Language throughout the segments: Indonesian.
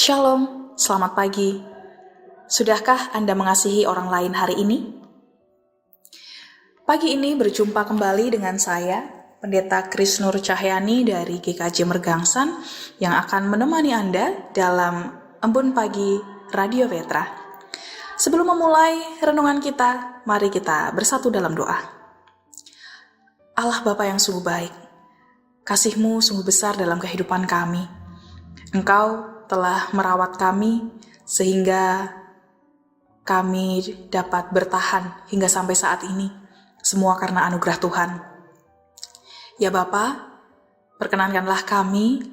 Shalom, selamat pagi. Sudahkah Anda mengasihi orang lain hari ini? Pagi ini berjumpa kembali dengan saya, Pendeta Kris Nur Cahyani dari GKJ Mergangsan, yang akan menemani Anda dalam Embun Pagi Radio Petra. Sebelum memulai renungan kita, mari kita bersatu dalam doa. Allah Bapa yang sungguh baik, kasih-Mu sungguh besar dalam kehidupan kami. Engkau telah merawat kami sehingga kami dapat bertahan hingga sampai saat ini, semua karena anugerah Tuhan. Ya Bapa, perkenankanlah kami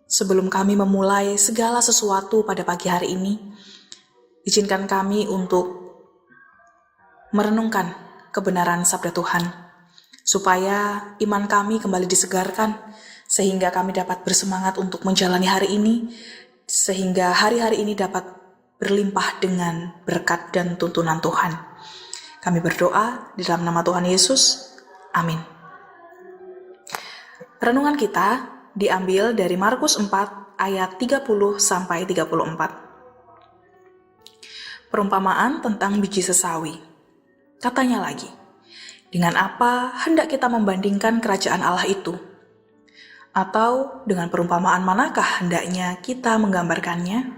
sebelum kami memulai segala sesuatu pada pagi hari ini, izinkan kami untuk merenungkan kebenaran sabda Tuhan, supaya iman kami kembali disegarkan, sehingga kami dapat bersemangat untuk menjalani hari ini, sehingga hari-hari ini dapat berlimpah dengan berkat dan tuntunan Tuhan. Kami berdoa di dalam nama Tuhan Yesus. Amin. Renungan kita diambil dari Markus 4 ayat 30-34. Perumpamaan tentang biji sesawi. Katanya lagi, dengan apa hendak kita membandingkan kerajaan Allah itu? Atau dengan perumpamaan manakah hendaknya kita menggambarkannya?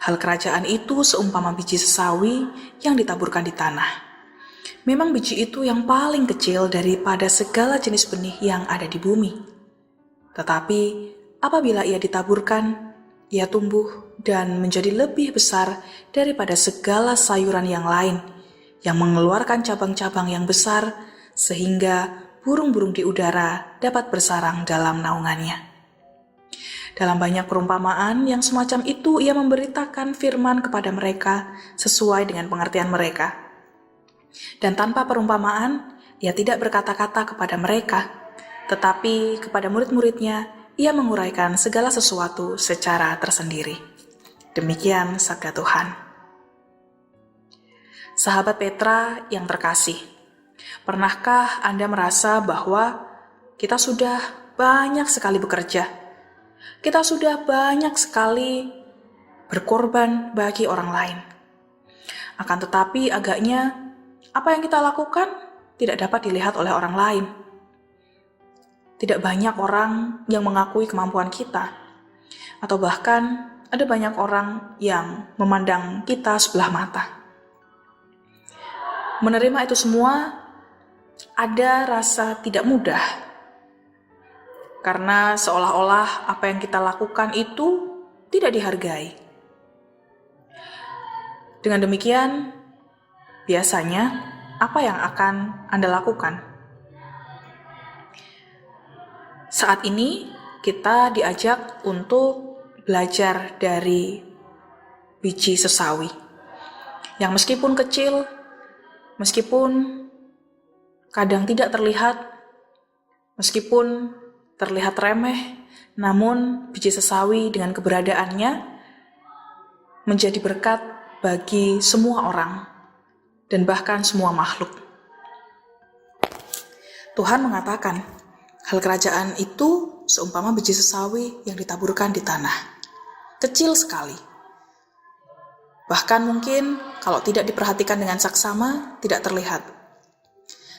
Hal kerajaan itu seumpama biji sesawi yang ditaburkan di tanah. Memang biji itu yang paling kecil daripada segala jenis benih yang ada di bumi. Tetapi apabila ia ditaburkan, ia tumbuh dan menjadi lebih besar daripada segala sayuran yang lain, yang mengeluarkan cabang-cabang yang besar, sehingga burung-burung di udara dapat bersarang dalam naungannya. Dalam banyak perumpamaan yang semacam itu, ia memberitakan firman kepada mereka sesuai dengan pengertian mereka. Dan tanpa perumpamaan, ia tidak berkata-kata kepada mereka, tetapi kepada murid-muridnya, ia menguraikan segala sesuatu secara tersendiri. Demikian sabda Tuhan. Sahabat Petra yang terkasih, pernahkah Anda merasa bahwa kita sudah banyak sekali bekerja? Kita sudah banyak sekali berkorban bagi orang lain. Akan tetapi agaknya apa yang kita lakukan tidak dapat dilihat oleh orang lain. Tidak banyak orang yang mengakui kemampuan kita. Atau bahkan ada banyak orang yang memandang kita sebelah mata. Menerima itu semua ada rasa tidak mudah, karena seolah-olah apa yang kita lakukan itu tidak dihargai. Dengan demikian, biasanya apa yang akan Anda lakukan? Saat ini kita diajak untuk belajar dari biji sesawi, yang meskipun kecil, meskipun kadang tidak terlihat, meskipun terlihat remeh, namun biji sesawi dengan keberadaannya menjadi berkat bagi semua orang dan bahkan semua makhluk. Tuhan mengatakan, hal kerajaan itu seumpama biji sesawi yang ditaburkan di tanah. Kecil sekali. Bahkan mungkin kalau tidak diperhatikan dengan saksama, tidak terlihat.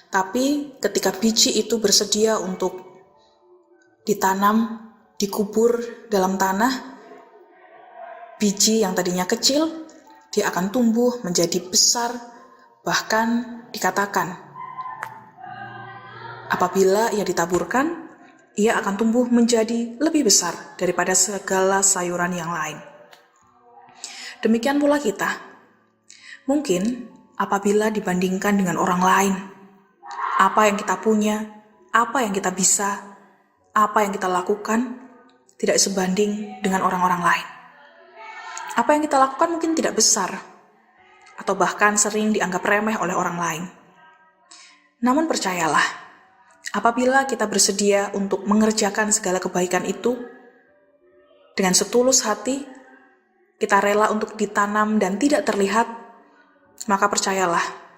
Tapi ketika biji itu bersedia untuk ditanam, dikubur dalam tanah, biji yang tadinya kecil, dia akan tumbuh menjadi besar, bahkan dikatakan, apabila ia ditaburkan, ia akan tumbuh menjadi lebih besar daripada segala sayuran yang lain. Demikian pula kita. Mungkin apabila dibandingkan dengan orang lain, apa yang kita punya, apa yang kita bisa, apa yang kita lakukan tidak sebanding dengan orang-orang lain. Apa yang kita lakukan mungkin tidak besar, atau bahkan sering dianggap remeh oleh orang lain. Namun percayalah, apabila kita bersedia untuk mengerjakan segala kebaikan itu, dengan setulus hati, kita rela untuk ditanam dan tidak terlihat, maka percayalah,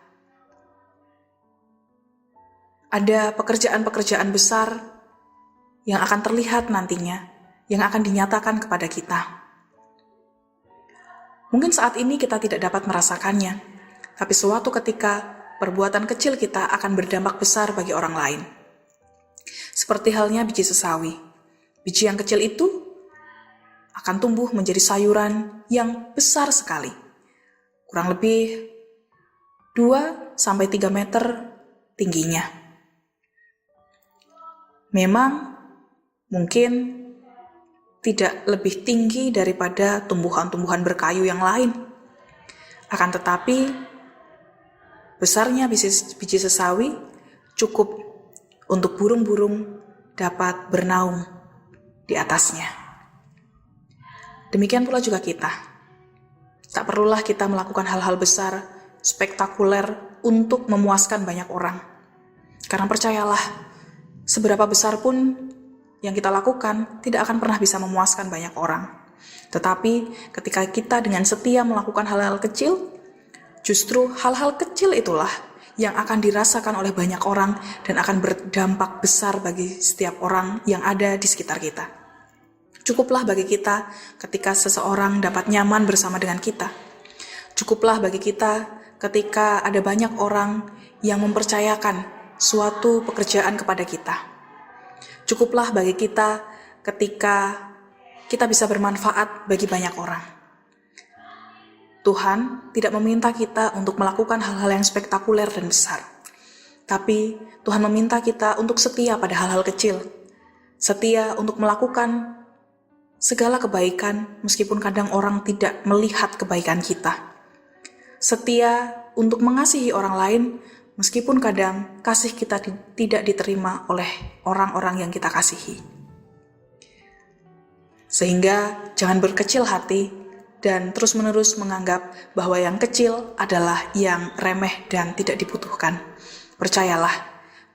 ada pekerjaan-pekerjaan besar yang akan terlihat nantinya, yang akan dinyatakan kepada kita. Mungkin saat ini kita tidak dapat merasakannya, tapi suatu ketika perbuatan kecil kita akan berdampak besar bagi orang lain. Seperti halnya biji sesawi. Biji yang kecil itu akan tumbuh menjadi sayuran yang besar sekali. Kurang lebih 2-3 meter tingginya. Memang mungkin tidak lebih tinggi daripada tumbuhan-tumbuhan berkayu yang lain. Akan tetapi, besarnya biji sesawi cukup untuk burung-burung dapat bernaung di atasnya. Demikian pula juga kita. Tak perlulah kita melakukan hal-hal besar, spektakuler untuk memuaskan banyak orang. Karena percayalah, seberapa besar pun yang kita lakukan tidak akan pernah bisa memuaskan banyak orang. Tetapi ketika kita dengan setia melakukan hal-hal kecil, justru hal-hal kecil itulah yang akan dirasakan oleh banyak orang dan akan berdampak besar bagi setiap orang yang ada di sekitar kita. Cukuplah bagi kita ketika seseorang dapat nyaman bersama dengan kita. Cukuplah bagi kita ketika ada banyak orang yang mempercayakan suatu pekerjaan kepada kita. Cukuplah bagi kita ketika kita bisa bermanfaat bagi banyak orang. Tuhan tidak meminta kita untuk melakukan hal-hal yang spektakuler dan besar. Tapi Tuhan meminta kita untuk setia pada hal-hal kecil. Setia untuk melakukan segala kebaikan meskipun kadang orang tidak melihat kebaikan kita. Setia untuk mengasihi orang lain meskipun kadang kasih kita tidak diterima oleh orang-orang yang kita kasihi. Sehingga jangan berkecil hati dan terus-menerus menganggap bahwa yang kecil adalah yang remeh dan tidak dibutuhkan. Percayalah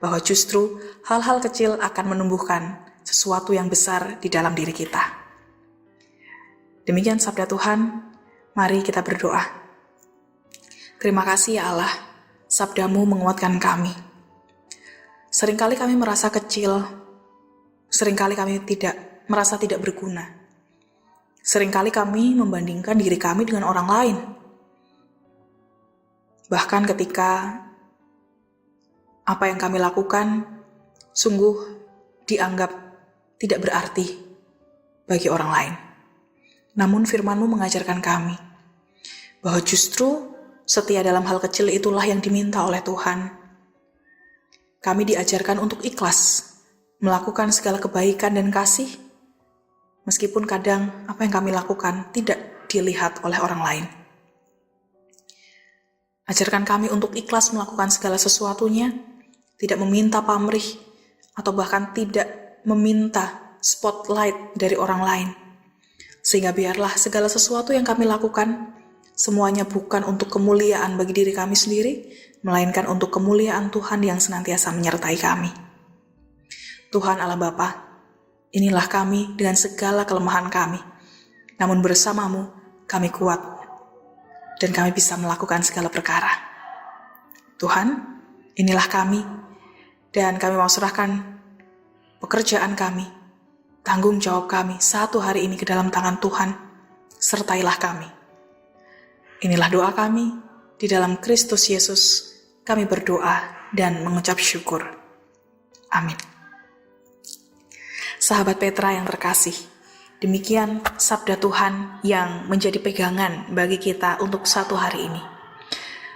bahwa justru hal-hal kecil akan menumbuhkan sesuatu yang besar di dalam diri kita. Demikian sabda Tuhan, mari kita berdoa. Terima kasih ya Allah, sabdamu menguatkan kami. Seringkali kami merasa kecil, seringkali kami merasa tidak berguna. Seringkali kami membandingkan diri kami dengan orang lain. Bahkan ketika apa yang kami lakukan sungguh dianggap tidak berarti bagi orang lain. Namun firman-Mu mengajarkan kami bahwa justru setia dalam hal kecil itulah yang diminta oleh Tuhan. Kami diajarkan untuk ikhlas, melakukan segala kebaikan dan kasih, meskipun kadang apa yang kami lakukan tidak dilihat oleh orang lain. Ajarkan kami untuk ikhlas melakukan segala sesuatunya, tidak meminta pamrih, atau bahkan tidak meminta spotlight dari orang lain. Sehingga biarlah segala sesuatu yang kami lakukan, semuanya bukan untuk kemuliaan bagi diri kami sendiri, melainkan untuk kemuliaan Tuhan yang senantiasa menyertai kami. Tuhan Allah Bapa, inilah kami dengan segala kelemahan kami. Namun bersama-Mu kami kuat dan kami bisa melakukan segala perkara. Tuhan, inilah kami dan kami mau serahkan pekerjaan kami, tanggung jawab kami satu hari ini ke dalam tangan Tuhan. Sertailah kami. Inilah doa kami, di dalam Kristus Yesus kami berdoa dan mengucap syukur. Amin. Sahabat Petra yang terkasih, demikian sabda Tuhan yang menjadi pegangan bagi kita untuk satu hari ini.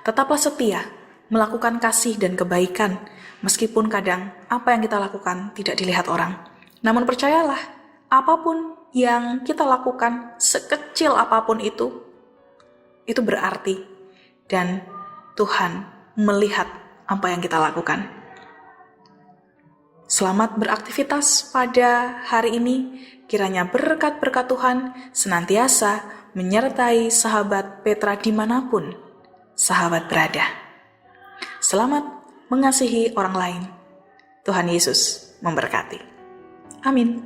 Tetaplah setia, melakukan kasih dan kebaikan, meskipun kadang apa yang kita lakukan tidak dilihat orang. Namun percayalah, apapun yang kita lakukan, sekecil apapun itu berarti, dan Tuhan melihat apa yang kita lakukan. Selamat beraktivitas pada hari ini, kiranya berkat-berkat Tuhan senantiasa menyertai sahabat Petra dimanapun sahabat berada. Selamat mengasihi orang lain. Tuhan Yesus memberkati. Amin.